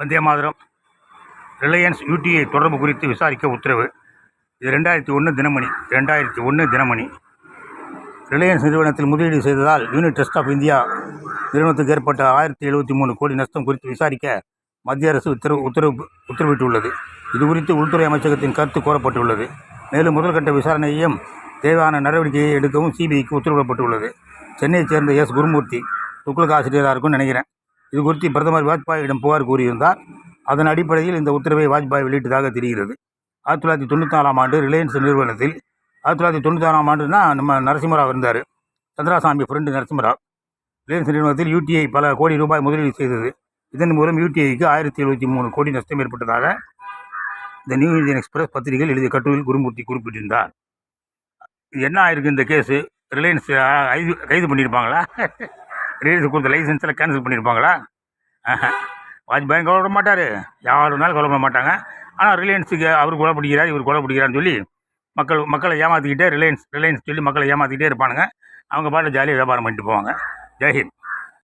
Vande Mataram. Reliance UTI தொடர்பு குறித்து விசாரிக்க உத்தரவு. இது 2001 தினமணி. ரிலையன்ஸ் நிறுவனத்தில் முதலீடு செய்ததால் யூனிட் ட்ரஸ்ட் ஆஃப் இந்தியா நிறுவனத்துக்கு ஏற்பட்ட 1073 கோடி நஷ்டம் குறித்து விசாரிக்க மத்திய அரசு உத்தரவிட்டுள்ளது. இதுகுறித்து உள்துறை அமைச்சகத்தின் கருத்து கோரப்பட்டுள்ளது. மேலும் முதல்கட்ட விசாரணையையும் தேவையான நடவடிக்கையை எடுக்கவும் சிபிஐக்கு உத்தரவிடப்பட்டுள்ளது. சென்னையைச் சேர்ந்த எஸ். குருமூர்த்தி துக்ளக் ஆசிரியராக இருக்கும்னு நினைக்கிறேன். இது குறித்து பிரதமர் வாஜ்பாயிடம் புகார் கூறியிருந்தார். அதன் அடிப்படையில் இந்த உத்தரவை வாஜ்பாய் வெளியிட்டதாக தெரிகிறது. 1994ஆம் ஆண்டு ரிலையன்ஸ் நிறுவனத்தில் 1996ஆம் ஆண்டுனா நம்ம நரசிம்மராவ் இருந்தார். சந்திராசாமி ஃப்ரெண்டு நரசிம்மராவ். ரிலையன்ஸ் நிறுவனத்தில் யூடிஐ பல கோடி ரூபாய் முதலீடு செய்தது. இதன் மூலம் யூடிஐக்கு 1073 கோடி நஷ்டம் ஏற்பட்டதாக இந்த நியூ இந்தியன் எக்ஸ்பிரஸ் பத்திரிகையில் எழுதிய கட்டுரையில் குருமூர்த்தி குறிப்பிட்டிருந்தார். இது என்ன ஆயிருக்கு இந்த கேஸு? ரிலையன்ஸ் கைது பண்ணியிருப்பாங்களா? ரிலையன்ஸ் கொடுத்த லைசன்ஸில் கேன்சல் பண்ணியிருப்பாங்களா? வாஜ்பாயும் கொலை விட மாட்டார், யார் வேணாலும் கொலை பண்ண மாட்டாங்க. ஆனால் ரிலையன்ஸுக்கு அவர் கொலை பிடிக்கிறார், இவர் கொலை பிடிக்கிறான்னு சொல்லி மக்களை ஏமாற்றிக்கிட்டே ரிலையன்ஸ் சொல்லி மக்களை ஏமாற்றிக்கிட்டே இருப்பானுங்க. அவங்க பாட்டில் ஜாலியாக வியாபாரம் பண்ணிட்டு போவாங்க. ஜெய்ஹிந்த்.